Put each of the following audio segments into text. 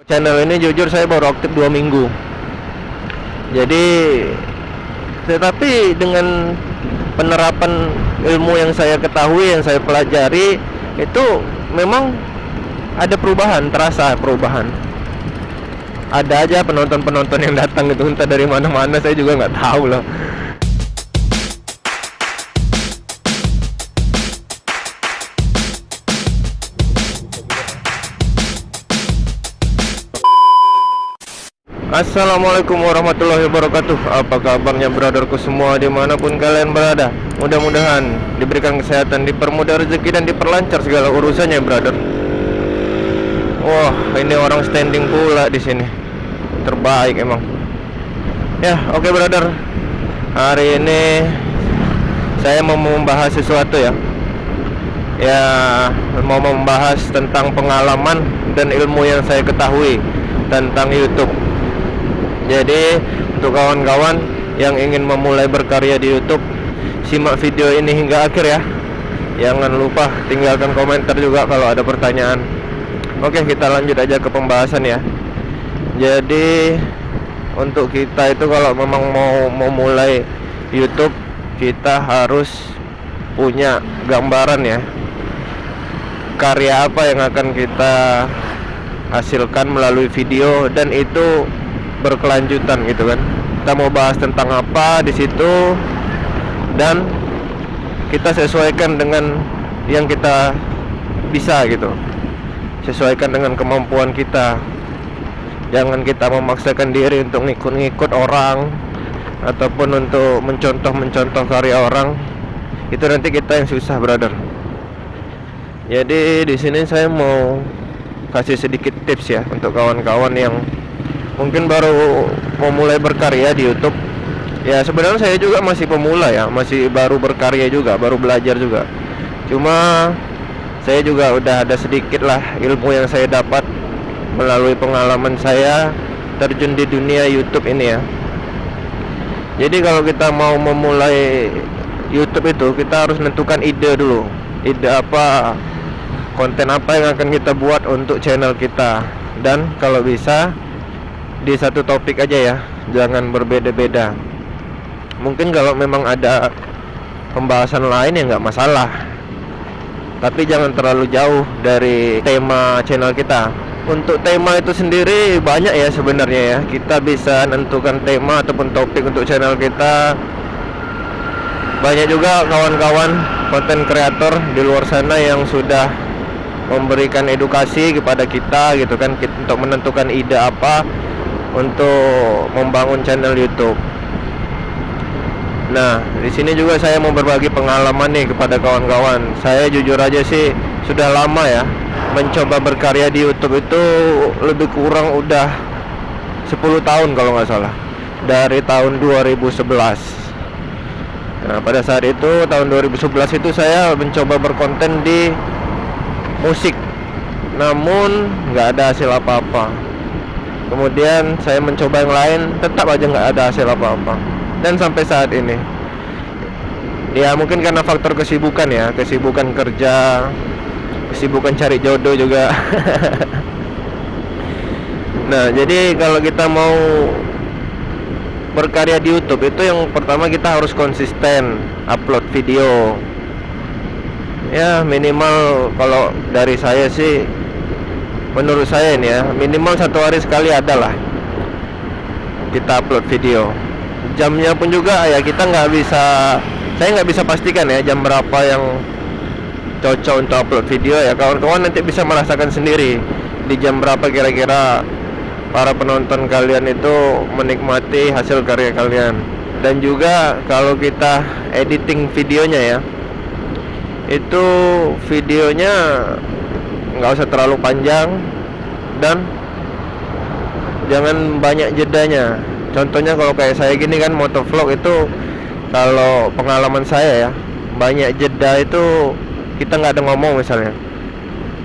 Channel ini jujur saya baru aktif 2 minggu. Jadi tetapi dengan penerapan ilmu yang saya ketahui, yang saya pelajari, itu memang ada perubahan, terasa perubahan. Ada aja penonton-penonton yang datang gitu, entah dari mana-mana, saya juga nggak tahu lah. Assalamualaikum warahmatullahi wabarakatuh. Apa kabarnya brotherku semua dimanapun kalian berada? Mudah-mudahan diberikan kesehatan, dipermudah rezeki, dan diperlancar segala urusannya, brother. Wah, ini orang standing pula di sini. Terbaik emang. Ya, oke, brother. Hari ini saya mau membahas sesuatu ya. Ya, mau membahas tentang pengalaman dan ilmu yang saya ketahui tentang YouTube. Jadi untuk kawan-kawan yang ingin memulai berkarya di YouTube, simak video ini hingga akhir ya. Jangan lupa tinggalkan komentar juga kalau ada pertanyaan. Oke, kita lanjut aja ke pembahasan ya. Jadi untuk kita itu kalau memang mau memulai YouTube, kita harus punya gambaran ya, karya apa yang akan kita hasilkan melalui video, dan itu berkelanjutan gitu kan. Kita mau bahas tentang apa di situ, dan kita sesuaikan dengan yang kita bisa gitu. Sesuaikan dengan kemampuan kita. Jangan kita memaksakan diri untuk ngikut-ngikut orang ataupun untuk mencontoh karya orang. Itu nanti kita yang susah, brother. Jadi di sini saya mau kasih sedikit tips ya untuk kawan-kawan yang mungkin baru mau mulai berkarya di YouTube. Ya sebenarnya saya juga masih pemula ya, masih baru berkarya juga, baru belajar juga. Cuma saya juga udah ada sedikit lah ilmu yang saya dapat melalui pengalaman saya terjun di dunia YouTube ini ya. Jadi kalau kita mau memulai YouTube itu, kita harus menentukan ide dulu. Ide apa, konten apa yang akan kita buat untuk channel kita. Dan kalau bisa di satu topik aja ya, jangan berbeda-beda. Mungkin kalau memang ada pembahasan lain ya nggak masalah, tapi jangan terlalu jauh dari tema channel kita. Untuk tema itu sendiri banyak ya sebenarnya ya. Kita bisa menentukan tema ataupun topik untuk channel kita. Banyak juga kawan-kawan konten kreator di luar sana yang sudah memberikan edukasi kepada kita gitu kan, untuk menentukan ide apa untuk membangun channel YouTube. Nah, di sini juga saya mau berbagi pengalaman nih kepada kawan-kawan. Saya jujur aja sih sudah lama ya mencoba berkarya di YouTube itu, lebih kurang udah 10 tahun kalau nggak salah. Dari tahun 2011. Nah, pada saat itu tahun 2011 itu saya mencoba berkonten di musik. Namun nggak ada hasil apa-apa. Kemudian saya mencoba yang lain, tetap aja nggak ada hasil apa-apa. Dan sampai saat ini, ya mungkin karena faktor kesibukan ya, kesibukan kerja, kesibukan cari jodoh juga. Nah, jadi kalau kita mau berkarya di YouTube itu, yang pertama kita harus konsisten upload video. Ya minimal kalau dari saya sih, menurut saya ini ya, minimal 1 hari sekali adalah kita upload video. Jamnya pun juga ya kita nggak bisa, saya nggak bisa pastikan ya jam berapa yang cocok untuk upload video ya. Kawan-kawan nanti bisa merasakan sendiri di jam berapa kira-kira para penonton kalian itu menikmati hasil karya kalian. Dan juga kalau kita editing videonya ya, itu videonya nggak usah terlalu panjang dan jangan banyak jedanya. Contohnya kalau kayak saya gini kan, motovlog itu, kalau pengalaman saya ya, banyak jeda itu kita nggak ada ngomong misalnya,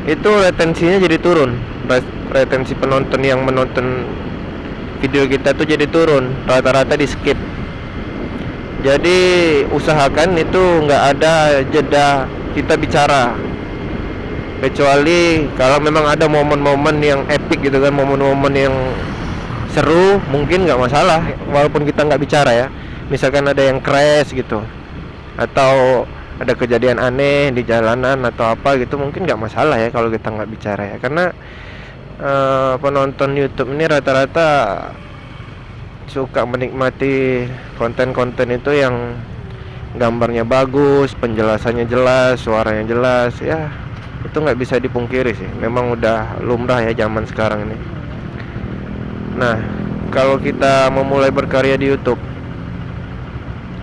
itu retensinya jadi turun. Retensi penonton yang menonton video kita tuh jadi turun, rata-rata di skip. Jadi usahakan itu nggak ada jeda kita bicara. kecuali kalau memang ada momen-momen yang epic gitu kan, momen-momen yang seru, mungkin nggak masalah walaupun kita nggak bicara ya. Misalkan ada yang crash gitu, atau ada kejadian aneh di jalanan atau apa gitu, mungkin nggak masalah ya kalau kita nggak bicara ya, karena penonton YouTube ini rata-rata suka menikmati konten-konten itu yang gambarnya bagus, penjelasannya jelas, suaranya jelas ya. Itu nggak bisa dipungkiri sih, memang udah lumrah ya zaman sekarang ini. Nah, kalau kita memulai berkarya di YouTube,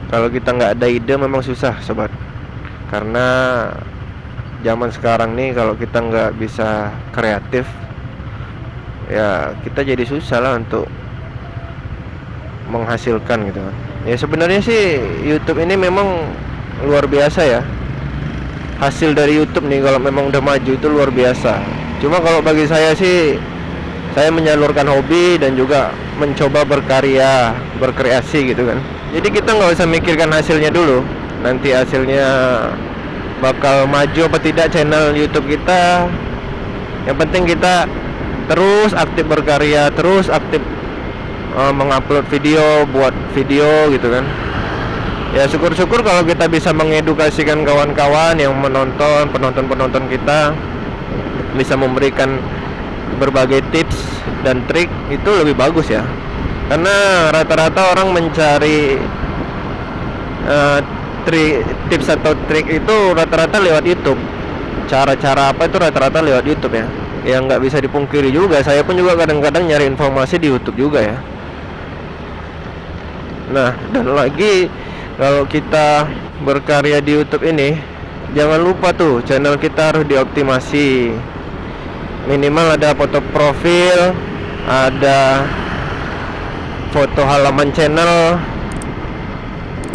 kalau kita nggak ada ide memang susah sobat. Karena zaman sekarang nih kalau kita nggak bisa kreatif, ya kita jadi susah lah untuk menghasilkan gitu kan. Ya sebenarnya sih YouTube ini memang luar biasa ya. Hasil dari YouTube nih kalau memang udah maju itu luar biasa. Cuma kalau bagi saya sih, saya menyalurkan hobi dan juga mencoba berkarya, berkreasi gitu kan. Jadi kita nggak usah mikirkan hasilnya dulu. Nanti hasilnya bakal maju apa tidak channel YouTube kita. Yang penting kita terus aktif berkarya, terus aktif mengupload video, buat video gitu kan. Ya syukur-syukur kalau kita bisa mengedukasikan kawan-kawan yang menonton, penonton-penonton kita, bisa memberikan berbagai tips dan trik, itu lebih bagus ya. Karena rata-rata orang mencari tips atau trik itu rata-rata lewat YouTube. Cara-cara apa itu rata-rata lewat YouTube ya. Yang nggak bisa dipungkiri juga, saya pun juga kadang-kadang nyari informasi di YouTube juga ya. Nah, dan lagi kalau kita berkarya di YouTube ini, jangan lupa tuh channel kita harus dioptimasi. Minimal ada foto profil, ada foto halaman channel,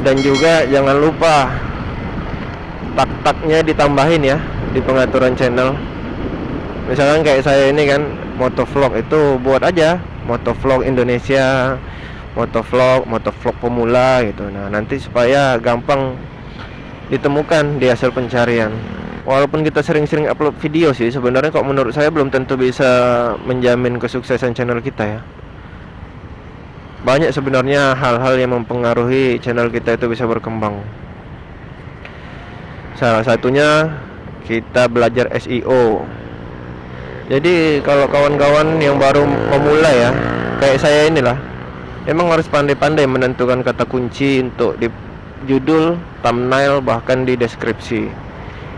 dan juga jangan lupa tak-taknya ditambahin ya di pengaturan channel. Misalkan kayak saya ini kan motovlog, itu buat aja motovlog Indonesia, motovlog pemula gitu. Nah, nanti supaya gampang ditemukan di hasil pencarian. Walaupun kita sering-sering upload video sih, sebenarnya kok menurut saya belum tentu bisa menjamin kesuksesan channel kita ya. Banyak sebenarnya hal-hal yang mempengaruhi channel kita itu bisa berkembang. Salah satunya kita belajar SEO. Jadi kalau kawan-kawan yang baru memulai ya, kayak saya inilah, emang harus pandai-pandai menentukan kata kunci untuk di judul, thumbnail, bahkan di deskripsi.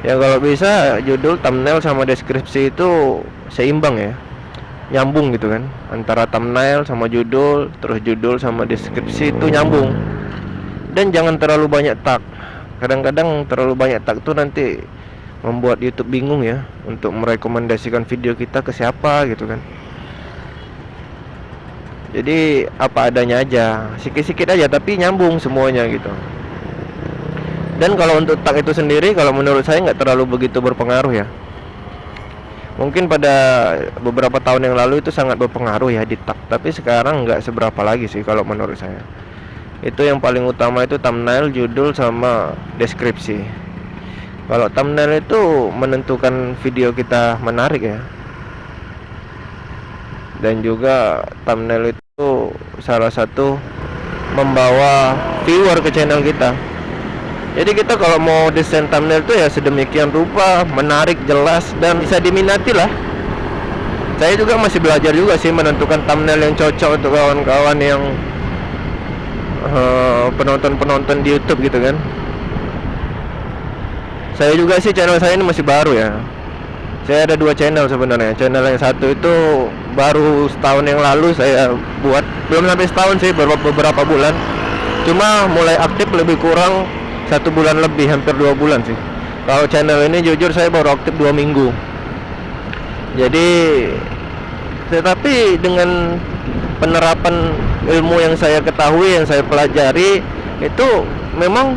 Ya kalau bisa judul, thumbnail sama deskripsi itu seimbang ya, nyambung gitu kan, antara thumbnail sama judul, terus judul sama deskripsi itu nyambung. Dan jangan terlalu banyak tag. Kadang-kadang terlalu banyak tag tuh nanti membuat YouTube bingung ya untuk merekomendasikan video kita ke siapa gitu kan. Jadi apa adanya aja, sikit-sikit aja tapi nyambung semuanya gitu. Dan kalau untuk tag itu sendiri, kalau menurut saya nggak terlalu begitu berpengaruh ya. Mungkin pada beberapa tahun yang lalu itu sangat berpengaruh ya di tag, tapi sekarang nggak seberapa lagi sih kalau menurut saya. Itu yang paling utama itu thumbnail, judul, sama deskripsi. Kalau thumbnail itu menentukan video kita menarik ya. Dan juga thumbnail itu salah satu membawa viewer ke channel kita. Jadi kita kalau mau desain thumbnail itu ya sedemikian rupa, menarik, jelas, dan bisa diminati lah. Saya juga masih belajar juga sih menentukan thumbnail yang cocok untuk kawan-kawan yang penonton-penonton di YouTube gitu kan. Saya juga sih, channel saya ini masih baru ya. Saya ada 2 channel sebenarnya. Channel yang satu itu baru setahun yang lalu saya buat, belum sampai setahun sih, beberapa bulan. Cuma mulai aktif lebih kurang 1 bulan lebih, hampir 2 bulan sih. Kalau channel ini jujur saya baru aktif 2 minggu. Jadi tetapi dengan penerapan ilmu yang saya ketahui, yang saya pelajari, itu memang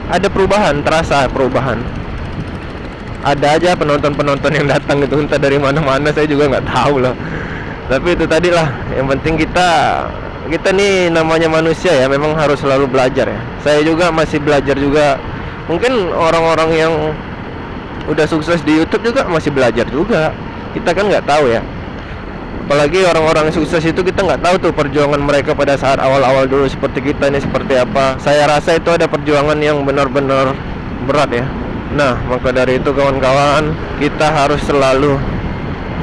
ada perubahan, terasa perubahan. Ada aja penonton-penonton yang datang gitu, entah dari mana-mana, saya juga nggak tahu lah. Tapi itu tadi lah, yang penting kita nih namanya manusia ya, memang harus selalu belajar ya. Saya juga masih belajar juga. Mungkin orang-orang yang udah sukses di YouTube juga masih belajar juga. Kita kan nggak tahu ya. Apalagi orang-orang sukses itu kita nggak tahu tuh perjuangan mereka pada saat awal-awal dulu seperti kita ini seperti apa. Saya rasa itu ada perjuangan yang benar-benar berat ya. Nah, maka dari itu kawan-kawan, kita harus selalu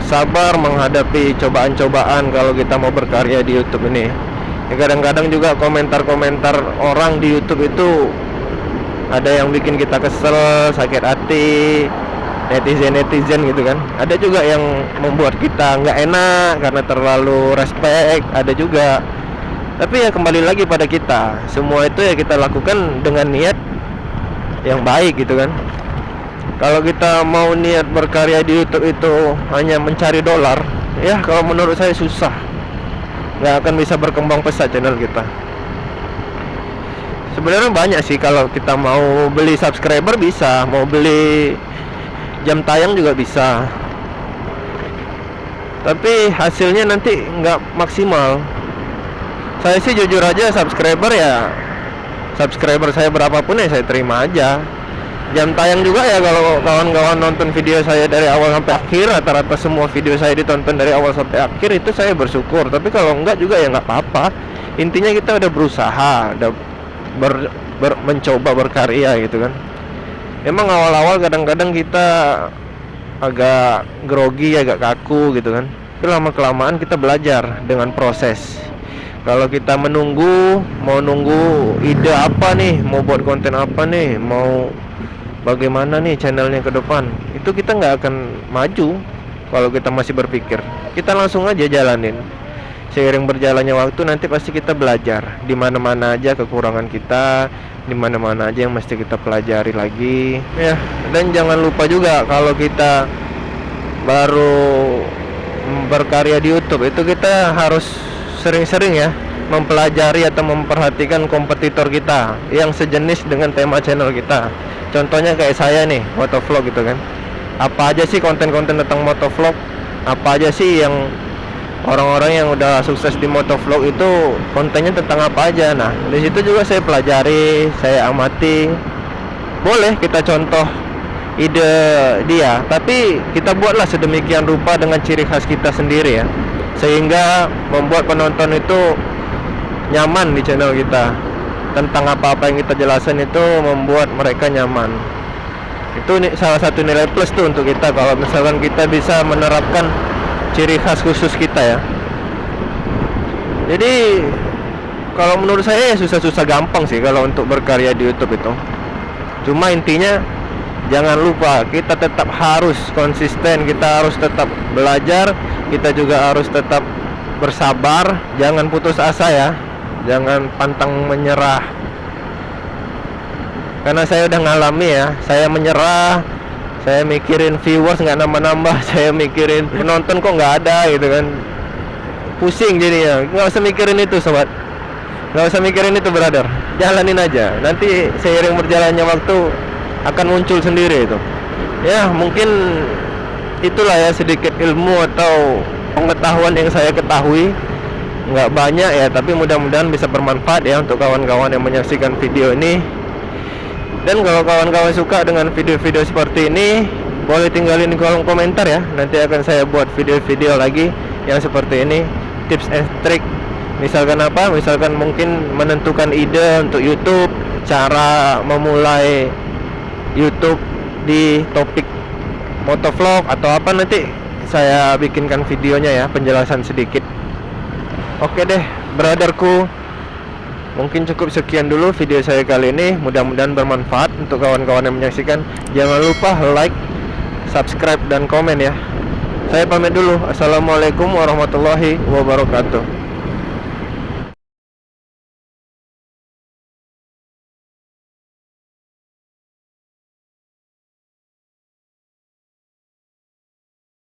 sabar menghadapi cobaan-cobaan kalau kita mau berkarya di YouTube ini. Ya, kadang-kadang juga komentar-komentar orang di YouTube itu ada yang bikin kita kesel, sakit hati, netizen gitu kan. Ada juga yang membuat kita nggak enak karena terlalu respect, ada juga. Tapi ya kembali lagi pada kita, semua itu ya kita lakukan dengan niat yang baik gitu kan. Kalau kita mau niat berkarya di YouTube itu hanya mencari dolar, ya kalau menurut saya susah, nggak akan bisa berkembang pesat channel kita. Sebenarnya banyak sih, kalau kita mau beli subscriber bisa, mau beli jam tayang juga bisa, tapi hasilnya nanti nggak maksimal. Saya sih jujur aja, subscriber saya berapapun ya saya terima aja. Jam tayang juga ya, kalau kawan-kawan nonton video saya dari awal sampai akhir, rata-rata semua video saya ditonton dari awal sampai akhir, itu saya bersyukur. Tapi kalau enggak juga ya nggak apa-apa. Intinya kita udah berusaha, udah mencoba berkarya gitu kan. Emang awal-awal kadang-kadang kita agak grogi, agak kaku gitu kan. Tapi lama-kelamaan kita belajar dengan proses. Kalau kita mau nunggu ide apa nih, mau buat konten apa nih, mau bagaimana nih channelnya ke depan, itu kita nggak akan maju kalau kita masih berpikir. Kita langsung aja jalanin. Seiring berjalannya waktu nanti pasti kita belajar di mana-mana aja kekurangan kita, di mana-mana aja yang mesti kita pelajari lagi ya. Dan jangan lupa juga kalau kita baru berkarya di YouTube itu kita harus sering-sering ya mempelajari atau memperhatikan kompetitor kita yang sejenis dengan tema channel kita. Contohnya kayak saya nih, motovlog gitu kan. Apa aja sih konten-konten tentang motovlog? Apa aja sih yang orang-orang yang udah sukses di motovlog itu kontennya tentang apa aja? Nah, di situ juga saya pelajari, saya amati. Boleh kita contoh ide dia, tapi kita buatlah sedemikian rupa dengan ciri khas kita sendiri ya, sehingga membuat penonton itu nyaman di channel kita. Tentang apa-apa yang kita jelasin itu membuat mereka nyaman. Itu salah satu nilai plus tuh untuk kita kalau misalkan kita bisa menerapkan ciri khas khusus kita ya. Jadi kalau menurut saya ya susah-susah gampang sih kalau untuk berkarya di YouTube itu. Cuma intinya jangan lupa kita tetap harus konsisten, kita harus tetap belajar, kita juga harus tetap bersabar, jangan putus asa ya. Jangan pantang menyerah. Karena saya udah ngalami ya, saya menyerah, saya mikirin viewers nggak nambah-nambah, saya mikirin penonton kok nggak ada gitu kan. Pusing jadinya. Nggak usah mikirin itu sobat, nggak usah mikirin itu brother. Jalanin aja, nanti seiring berjalannya waktu akan muncul sendiri itu. Ya mungkin itulah ya sedikit ilmu atau pengetahuan yang saya ketahui. Nggak banyak ya, tapi mudah-mudahan bisa bermanfaat ya untuk kawan-kawan yang menyaksikan video ini. Dan kalau kawan-kawan suka dengan video-video seperti ini, boleh tinggalin di kolom komentar ya. Nanti akan saya buat video-video lagi yang seperti ini, tips and trick. Misalkan apa? Misalkan mungkin menentukan ide untuk YouTube, cara memulai YouTube di topik motovlog atau apa, nanti saya bikinkan videonya ya, penjelasan sedikit. Oke deh brotherku, mungkin cukup sekian dulu video saya kali ini. Mudah-mudahan bermanfaat untuk kawan-kawan yang menyaksikan. Jangan lupa like, subscribe, dan komen ya. Saya pamit dulu. Assalamualaikum warahmatullahi wabarakatuh.